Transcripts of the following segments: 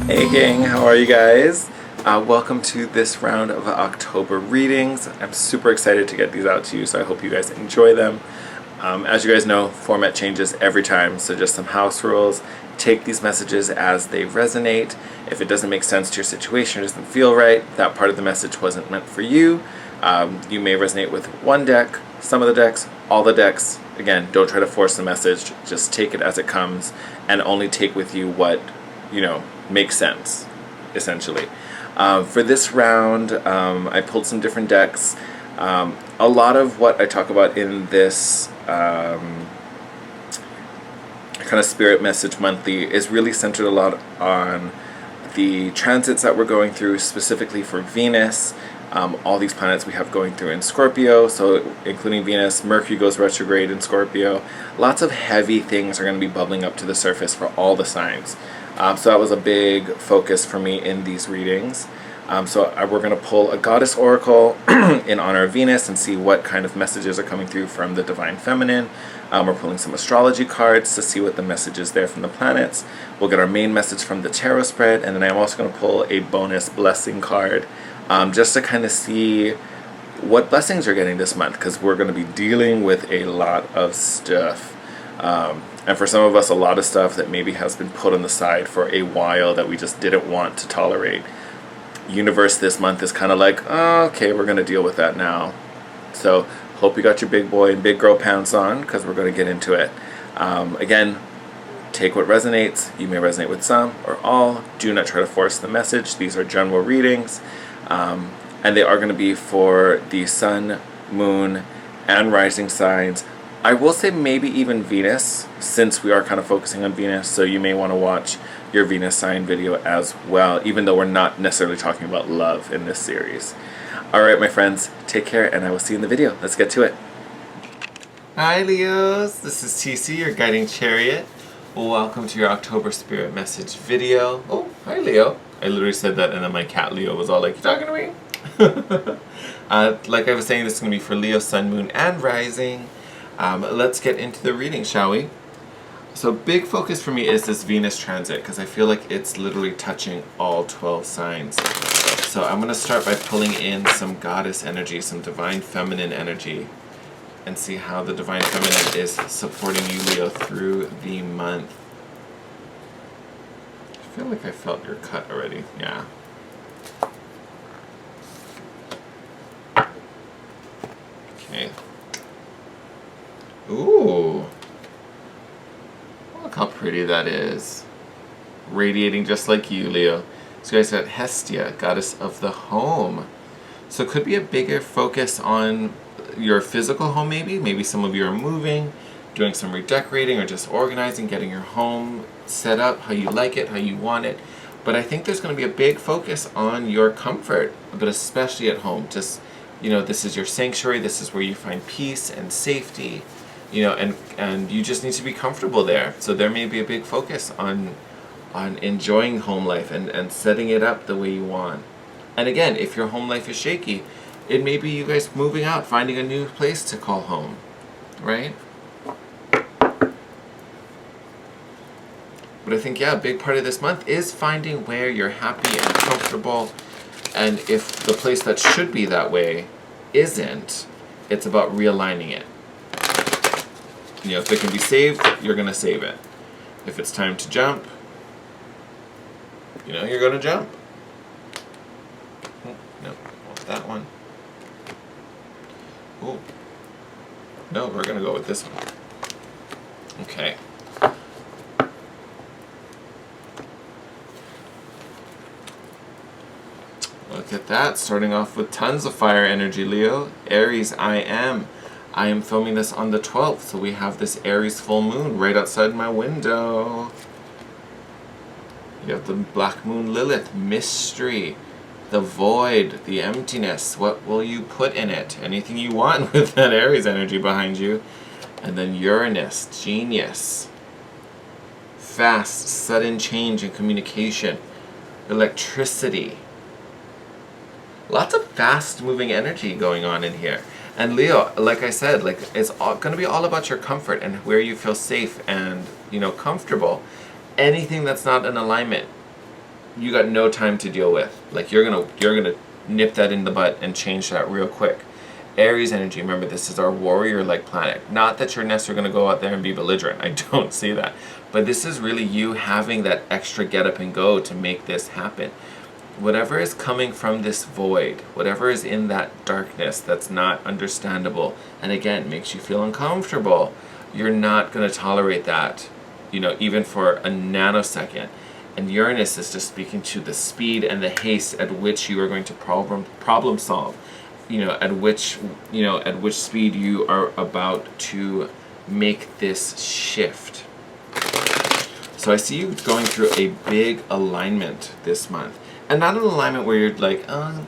Hey gang, how are you guys? Welcome to this round of October readings. I'm super excited to get these out to you, so I hope you guys enjoy them. As you guys know, format changes every time, so just some house rules. Take these messages as they resonate. If it doesn't make sense to your situation or doesn't feel right, that part of the message wasn't meant for you. You may resonate with one deck, some of the decks, all the decks. Again, don't try to force the message. Just take it as it comes and only take with you what, makes sense, essentially. For this round, I pulled some different decks. A lot of what I talk about in this kind of spirit message monthly is really centered a lot on the transits that we're going through, specifically for Venus. All these planets we have going through in Scorpio, so including Venus. Mercury goes retrograde in Scorpio. Lots of heavy things are going to be bubbling up to the surface for all the signs. So that was a big focus for me in these readings. We're going to pull a goddess oracle in honor of Venus and see what kind of messages are coming through from the divine feminine. We're pulling some astrology cards to see what the message is there from the planets. We'll get our main message from the tarot spread, and then I'm also going to pull a bonus blessing card just to kind of see what blessings you're getting this month, because we're going to be dealing with a lot of stuff. And for some of us, a lot of stuff that maybe has been put on the side for a while that we just didn't want to tolerate. Universe this month is kind of like, oh, okay, we're going to deal with that now. So hope you got your big boy and big girl pants on, because we're going to get into it. Again, take what resonates. You may resonate with some or all. Do not try to force the message. These are general readings. And they are going to be for the sun, moon, and rising signs. I will say maybe even Venus, since we are kind of focusing on Venus, so you may want to watch your Venus sign video as well, even though we're not necessarily talking about love in this series. Alright, my friends, take care, and I will see you in the video. Let's get to it. Hi, Leos. This is TC, your guiding chariot. Welcome to your October Spirit Message video. Oh, hi, Leo. I literally said that, and then my cat Leo was all like, you talking to me? Like I was saying, this is going to be for Leo, Sun, Moon, and Rising. Let's get into the reading, shall we? So big focus for me is this Venus transit, because I feel like it's literally touching all 12 signs. So I'm going to start by pulling in some goddess energy, some divine feminine energy, and see how the divine feminine is supporting you, Leo, through the month. I feel like I felt your cut already. Yeah. Okay. Ooh. Look how pretty that is. Radiating just like you, Leo. So you guys got Hestia, goddess of the home. So it could be a bigger focus on your physical home maybe. Maybe some of you are moving, doing some redecorating, or just organizing, getting your home set up how you like it, how you want it. But I think there's going to be a big focus on your comfort, but especially at home. Just, this is your sanctuary. This is where you find peace and safety. And you just need to be comfortable there. So there may be a big focus on enjoying home life and setting it up the way you want. And again, if your home life is shaky, it may be you guys moving out, finding a new place to call home, right? But I think, yeah, a big part of this month is finding where you're happy and comfortable. And if the place that should be that way isn't, it's about realigning it. If it can be saved, you're going to save it. If it's time to jump, you're going to jump. No, want that one. Oh, no, we're going to go with this one. Okay. Look at that, starting off with tons of fire energy, Leo. Aries, I am filming this on the 12th, so we have this Aries full moon right outside my window. You have the black moon Lilith, mystery, the void, the emptiness. What will you put in it? Anything you want with that Aries energy behind you. And then Uranus, genius. Fast, sudden change in communication. Electricity. Lots of fast moving energy going on in here. And Leo, like I said, it's going to be all about your comfort and where you feel safe and, comfortable. Anything that's not in alignment you got no time to deal with. Like you're gonna nip that in the butt and change that real quick. Aries energy, remember this is our warrior-like planet. Not that you're necessarily going to go out there and be belligerent. I don't see that. But this is really you having that extra get up and go to make this happen. Whatever is coming from this void, whatever is in that darkness that's not understandable, and again, makes you feel uncomfortable, you're not going to tolerate that, even for a nanosecond. And Uranus is just speaking to the speed and the haste at which you are going to problem solve. At which speed you are about to make this shift. So I see you going through a big alignment this month. And not an alignment where you're like, oh,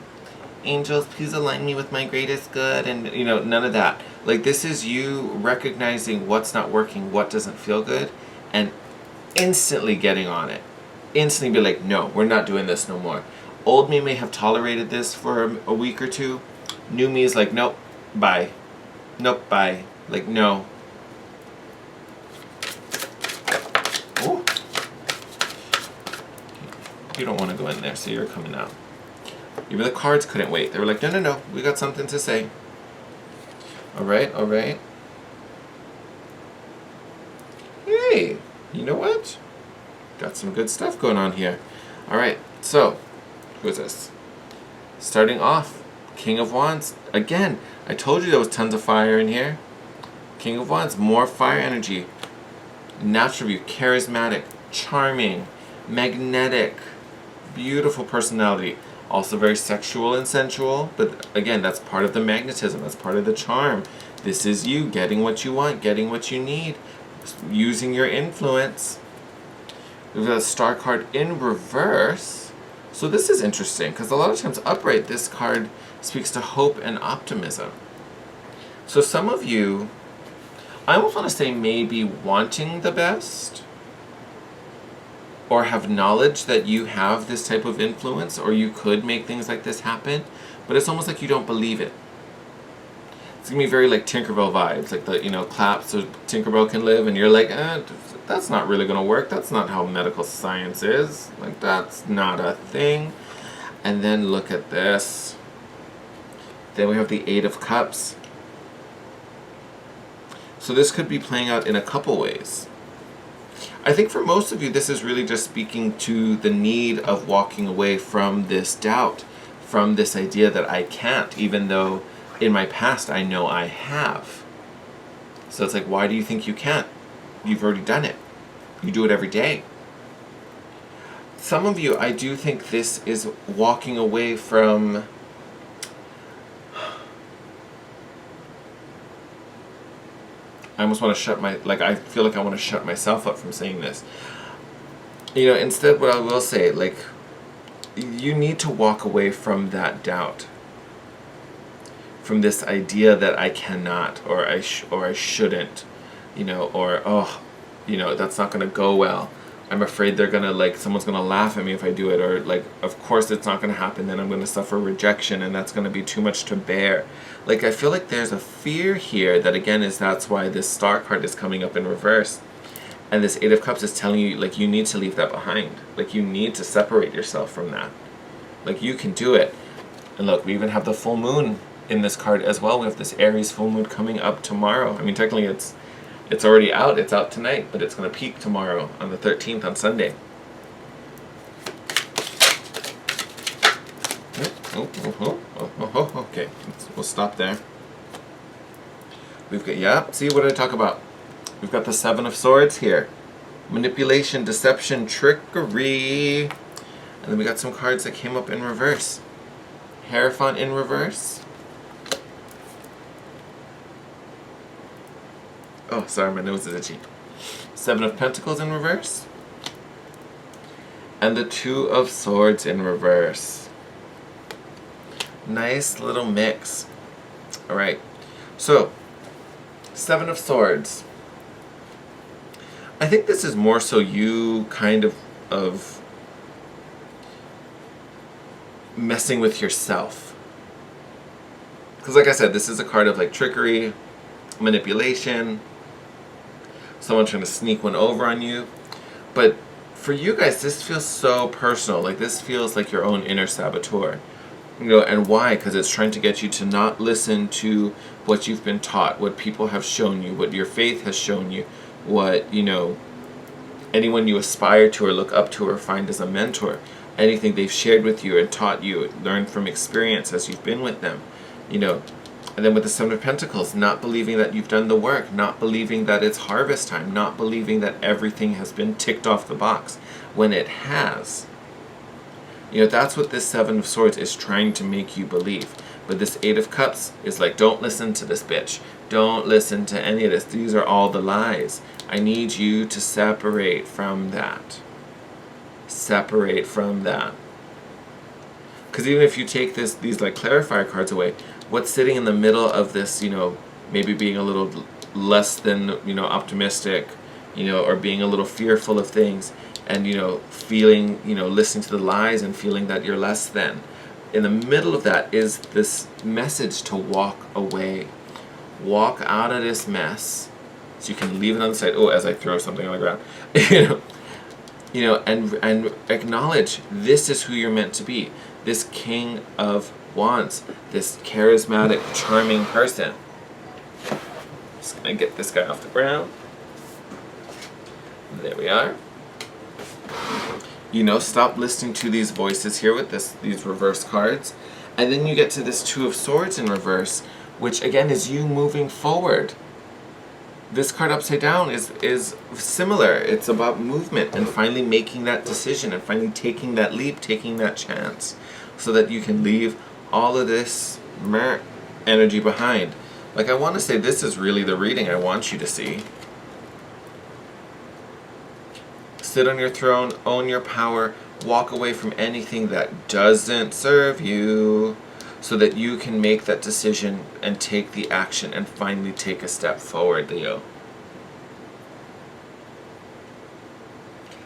angels, please align me with my greatest good, and none of that. Like, this is you recognizing what's not working, what doesn't feel good, and instantly getting on it. Instantly be like, no, we're not doing this no more. Old me may have tolerated this for a week or two. New me is like, nope, bye. Nope, bye. Like, no. Ooh. You don't want to go in there, so you're coming out. Even the cards couldn't wait. They were like, no, we got something to say. All right. Hey, you know what? Got some good stuff going on here. All right, so, who's this? Starting off, King of Wands. Again, I told you there was tons of fire in here. King of Wands, more fire energy. Natural view, charismatic, charming, magnetic, beautiful personality. Also very sexual and sensual, but again, that's part of the magnetism, that's part of the charm. This is you getting what you want, getting what you need, using your influence. We've got a star card in reverse. So this is interesting, because a lot of times upright, this card speaks to hope and optimism. So some of you, I almost want to say maybe wanting the best, or have knowledge that you have this type of influence, or you could make things like this happen, but it's almost like you don't believe it. It's going to be very like Tinkerbell vibes, like the, clap so Tinkerbell can live, and you're like, that's not really going to work. That's not how medical science is. Like, that's not a thing. And then look at this. Then we have the Eight of Cups. So this could be playing out in a couple ways. I think for most of you, this is really just speaking to the need of walking away from this doubt, from this idea that I can't, even though in my past I know I have. So it's like, why do you think you can't? You've already done it. You do it every day. Some of you, I do think this is walking away from I almost want to I feel like I want to shut myself up from saying this. Instead what I will say, you need to walk away from that doubt. From this idea that I cannot, or I shouldn't, that's not going to go well. I'm afraid they're going to, someone's going to laugh at me if I do it, or, of course it's not going to happen, then I'm going to suffer rejection, and that's going to be too much to bear. I feel like there's a fear here that, again, that's why this star card is coming up in reverse. And this Eight of Cups is telling you, you need to leave that behind. You need to separate yourself from that. You can do it. And look, we even have the full moon in this card as well. We have this Aries full moon coming up tomorrow. I mean, technically it's already out. It's out tonight, but it's going to peak tomorrow on the 13th on Sunday. Okay, we'll stop there. We've got, see what did I talk about? We've got the Seven of Swords here. Manipulation, deception, trickery. And then we got some cards that came up in reverse. Hierophant in reverse. Oh, sorry, my nose is itchy. Seven of Pentacles in reverse. And the Two of Swords in reverse. Nice little mix. Alright, so, Seven of Swords. I think this is more so you kind of messing with yourself. Because like I said, this is a card of trickery, manipulation, someone trying to sneak one over on you. But for you guys, this feels so personal. Like, this feels like your own inner saboteur. You know, and why? Because it's trying to get you to not listen to what you've been taught, what people have shown you, what your faith has shown you, what, you know, anyone you aspire to or look up to or find as a mentor, anything they've shared with you and taught you, learned from experience as you've been with them, you know. And then with the Seven of Pentacles, not believing that you've done the work, not believing that it's harvest time, not believing that everything has been ticked off the box when it has. You know, that's what this Seven of Swords is trying to make you believe. But this Eight of Cups is like, don't listen to this bitch. Don't listen to any of this. These are all the lies. I need you to separate from that. Separate from that. Because even if you take these like clarifier cards away, what's sitting in the middle of this, you know, maybe being a little less than, you know, optimistic, you know, or being a little fearful of things, and, you know, feeling, you know, listening to the lies and feeling that you're less than. In the middle of that is this message to walk away. Walk out of this mess so you can leave it on the side. Oh, as I throw something on the ground. you know, and acknowledge this is who you're meant to be. This King of Wands, this charismatic, charming person. Just gonna get this guy off the ground. There we are. You know, stop listening to these voices here with these reverse cards. And then you get to this Two of Swords in reverse, which again is you moving forward. This card upside down is similar. It's about movement and finally making that decision and finally taking that leap, taking that chance, so that you can leave all of this energy behind. Like, I want to say this is really the reading I want you to see. Sit on your throne, own your power, walk away from anything that doesn't serve you, so that you can make that decision and take the action and finally take a step forward, Leo.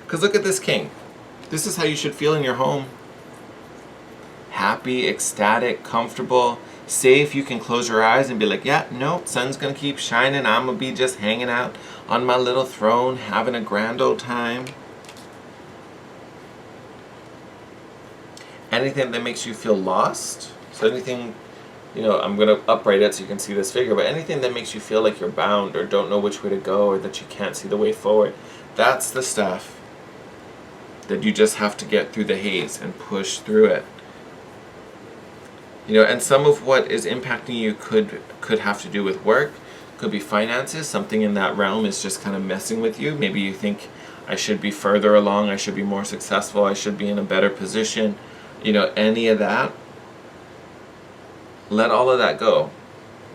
Because look at this King. This is how you should feel in your home. Happy, ecstatic, comfortable, safe. You can close your eyes and be like, yeah, nope, sun's gonna keep shining. I'm gonna be just hanging out on my little throne, having a grand old time. Anything that makes you feel lost, so anything, you know, I'm going to upright it so you can see this figure, but anything that makes you feel like you're bound or don't know which way to go or that you can't see the way forward, that's the stuff that you just have to get through the haze and push through it. You know, and some of what is impacting you could have to do with work, could be finances. Something in that realm is just kind of messing with you. Maybe you think, I should be further along, I should be more successful, I should be in a better position. You know, any of that, let all of that go.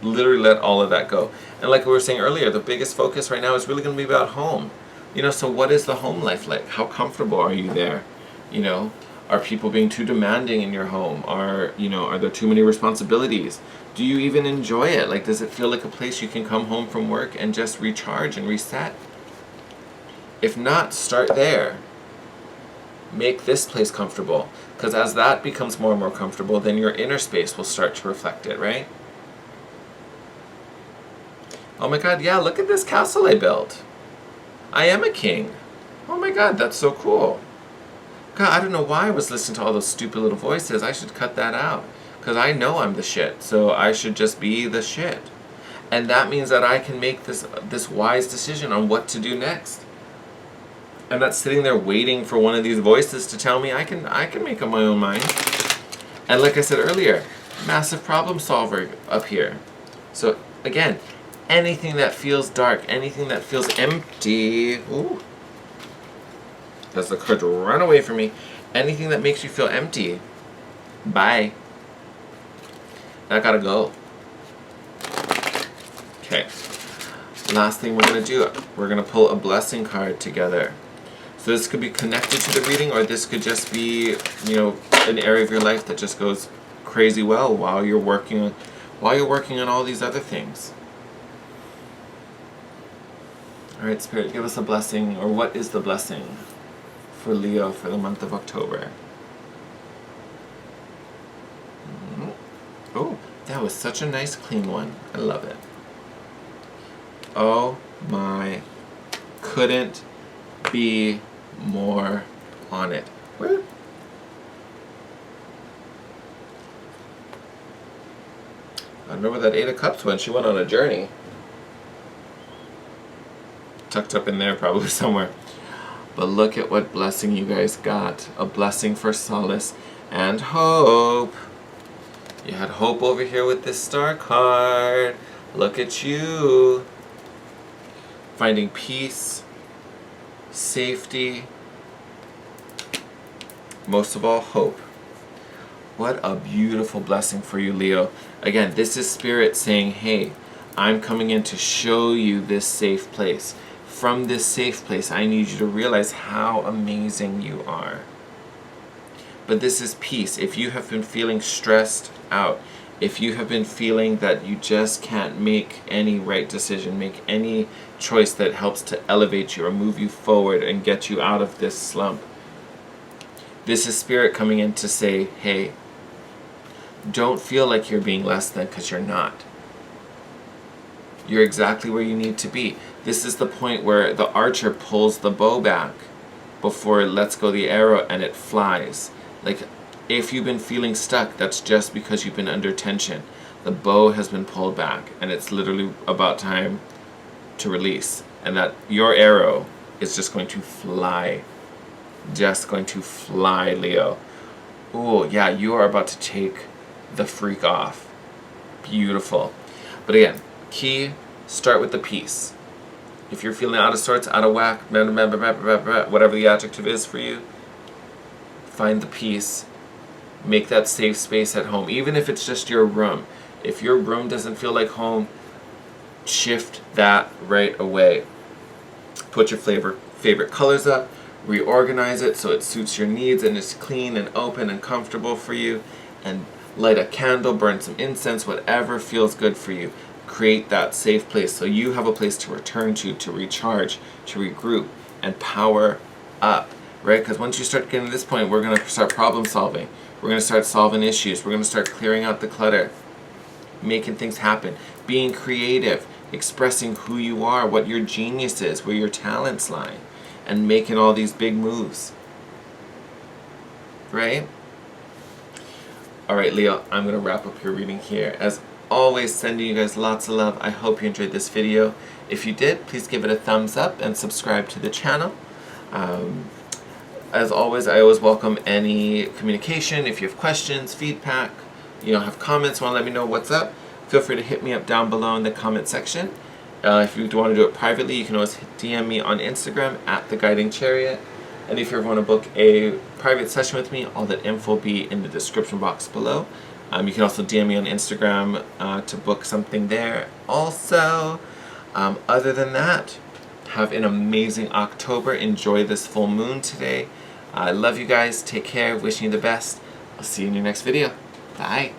Literally let all of that go. And like we were saying earlier, the biggest focus right now is really going to be about home. You know, so what is the home life like? How comfortable are you there? You know, are people being too demanding in your home? Are there too many responsibilities? Do you even enjoy it? Like, does it feel like a place you can come home from work and just recharge and reset? If not, start there. Make this place comfortable. Because as that becomes more and more comfortable, then your inner space will start to reflect it, right? Oh my God, yeah, look at this castle I built. I am a king. Oh my God, that's so cool. God, I don't know why I was listening to all those stupid little voices. I should cut that out. Because I know I'm the shit, so I should just be the shit. And that means that I can make this wise decision on what to do next. I'm not sitting there waiting for one of these voices to tell me I can make up my own mind. And like I said earlier, massive problem solver up here. So again, anything that feels dark, anything that feels empty, ooh, as the cards run away from me, anything that makes you feel empty, bye. That gotta go. Okay. Last thing we're gonna do, we're gonna pull a blessing card together. So this could be connected to the reading, or this could just be, you know, an area of your life that just goes crazy well while you're working on all these other things. All right, Spirit, give us a blessing, or what is the blessing for Leo for the month of October? Oh, that was such a nice clean one. I love it. Oh my, couldn't be more on it. Woo. I remember that 8 of Cups one. She went on a journey. Tucked up in there probably somewhere. But look at what blessing you guys got. A blessing for solace and hope. You had hope over here with this star card. Look at you. Finding peace, safety, most of all, hope. What a beautiful blessing for you, Leo. Again, this is Spirit saying, hey, I'm coming in to show you this safe place. From this safe place, I need you to realize how amazing you are. But this is peace. If you have been feeling stressed out, if you have been feeling that you just can't make any right decision, make any choice that helps to elevate you or move you forward and get you out of this slump, this is Spirit coming in to say, hey, don't feel like you're being less than, because you're not. You're exactly where you need to be. This is the point where the archer pulls the bow back before it lets go the arrow and it flies. Like, if you've been feeling stuck, that's just because you've been under tension. The bow has been pulled back and it's literally about time to release. And that your arrow is just going to fly. Just going to fly, Leo. Oh, yeah, you are about to take the freak off. Beautiful. But again, key, start with the peace. If you're feeling out of sorts, out of whack, whatever the adjective is for you, find the peace. Make that safe space at home, even if it's just your room. If your room doesn't feel like home, shift that right away. Put your favorite colors up, reorganize it so it suits your needs and is clean and open and comfortable for you, and light a candle, burn some incense, whatever feels good for you. Create that safe place so you have a place to return to recharge, to regroup, and power up, right? Because once you start getting to this point, we're going to start problem solving. We're going to start solving issues. We're going to start clearing out the clutter, making things happen, being creative, expressing who you are, what your genius is, where your talents lie, and making all these big moves, right? All right, Leo, I'm going to wrap up your reading here. As always, sending you guys lots of love. I hope you enjoyed this video. If you did, please give it a thumbs up and subscribe to the channel. As always, I always welcome any communication. If you have questions, feedback, have comments, want to let me know what's up, feel free to hit me up down below in the comment section. If you want to do it privately, you can always DM me on Instagram at The Guiding Chariot. And if you ever want to book a private session with me, all that info will be in the description box below. You can also DM me on Instagram to book something there. Also, other than that, have an amazing October. Enjoy this full moon today. I love you guys. Take care. Wishing you the best. I'll see you in your next video. Bye.